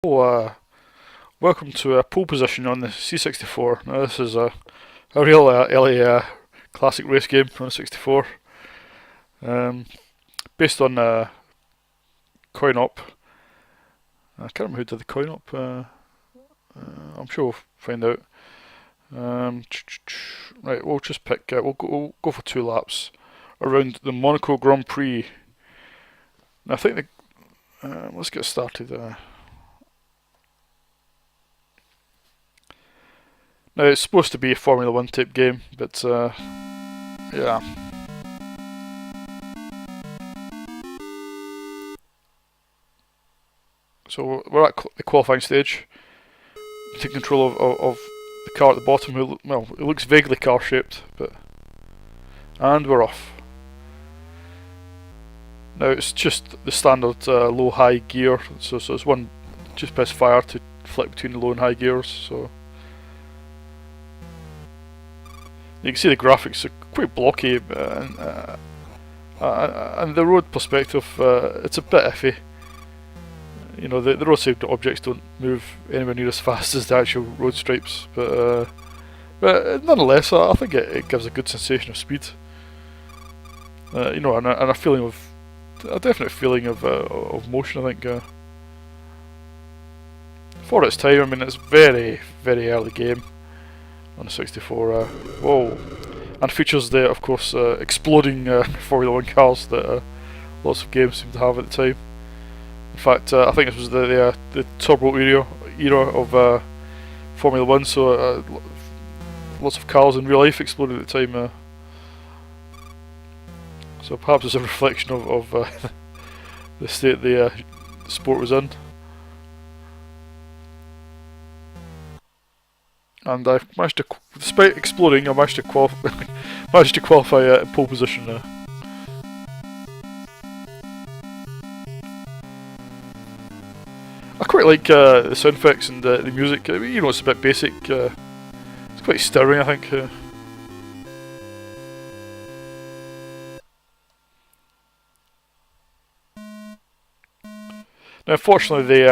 Oh, welcome to pole position on the C64. Now this is a real early classic race game on the 64, based on coin op. I can't remember who did the coin op. I'm sure we'll find out. Right, we'll just pick. We'll go for 2 laps around the Monaco Grand Prix. Now I think let's get started. Now it's supposed to be a Formula 1 type game, but yeah. So we're at the qualifying stage. Take control of the car at the bottom. Well, it looks vaguely car shaped, and we're off. Now it's just the standard low-high gear. So it's one. Just press fire to flick between the low and high gears. So. You can see the graphics are quite blocky, and the road perspective, it's a bit iffy. You know, the road side objects don't move anywhere near as fast as the actual road stripes, but nonetheless, I think it gives a good sensation of speed. You know, and a feeling a definite feeling of motion. I think for its time, I mean, it's very, very early game on the 64. Whoa, and features of course, exploding Formula 1 cars that lots of games seem to have at the time. In fact, I think this was the turbo era of Formula 1, so lots of cars in real life exploded at the time. So perhaps it's a reflection of the state the sport was in. And I managed to, despite exploding, I managed to qualify in pole position now. I quite like the sound effects and the music. You know, it's a bit basic. It's quite stirring, I think. Now, unfortunately,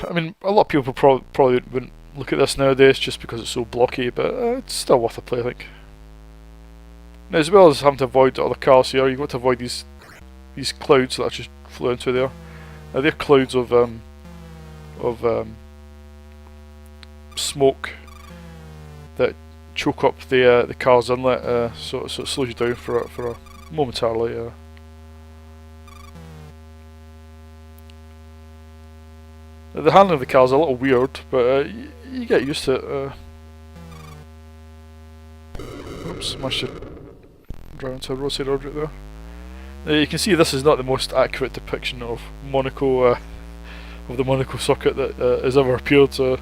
I mean, a lot of people probably wouldn't look at this nowadays just because it's so blocky, but it's still worth a play, I think. Now, as well as having to avoid other cars here, you've got to avoid these clouds that just flew into there. Now, they're clouds of smoke that choke up the car's inlet, so it slows you down for a momentarily. The handling of the car is a little weird, but you get used to it. Oops, managed to drive into a roadside object there. You can see this is not the most accurate depiction of Monaco, of the Monaco circuit that has ever appeared. It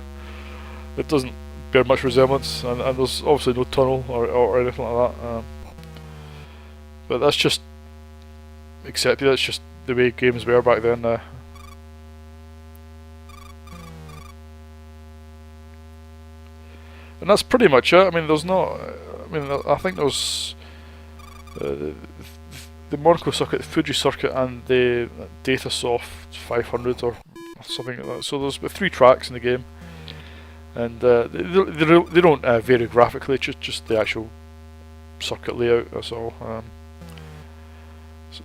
doesn't bear much resemblance, and there's obviously no tunnel or anything like that. But that's just accepted. That's just the way games were back then. And that's pretty much it. I mean, there's not. I mean, I think there's the Monaco circuit, the Fuji circuit, and the Datasoft 500 or something like that. So there's 3 tracks in the game, and they don't vary graphically. Just the actual circuit layout. That's all.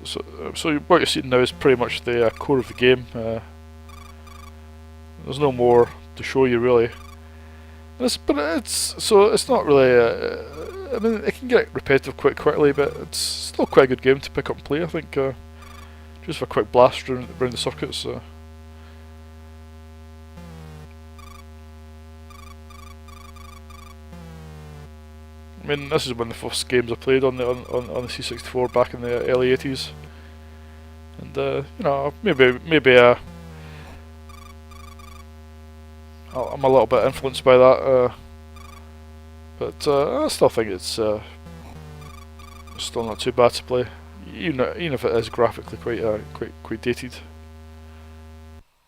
So what you're seeing now is pretty much the core of the game. There's no more to show you really. But it's not really. I mean, it can get repetitive quite quickly, but it's still quite a good game to pick up and play. I think just for a quick blast around the circuits. I mean, this is one of the first games I played on the C64 back in the early 80s, and you know, maybe I'm a little bit influenced by that, but I still think it's still not too bad to play, even if it is graphically quite dated.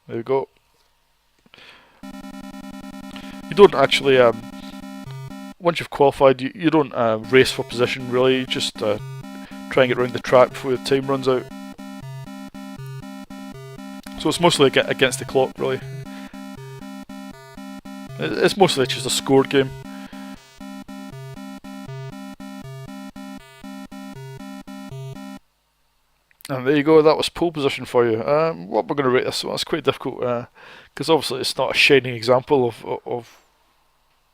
There we go. You don't actually once you've qualified, you don't race for position really. You just try and get around the track before the time runs out. So it's mostly against the clock, really. It's mostly just a scored game. And there you go, that was pole position for you. What we're going to rate this one, it's quite difficult, because obviously it's not a shining example of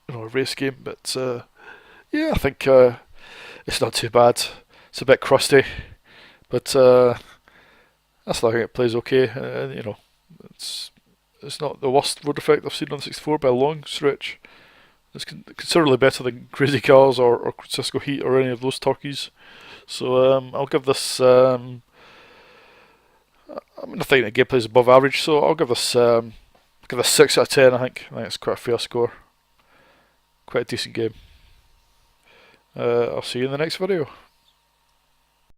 a race game, but yeah, I think it's not too bad. It's a bit crusty, but I still think it plays okay. It's not the worst road effect I've seen on the 64 by a long stretch. It's considerably better than Crazy Cars or Cisco Heat or any of those turkeys. So I'll give this. I think the gameplay is above average, so I'll give this 6 out of 10. I think it's quite a fair score. Quite a decent game. I'll see you in the next video.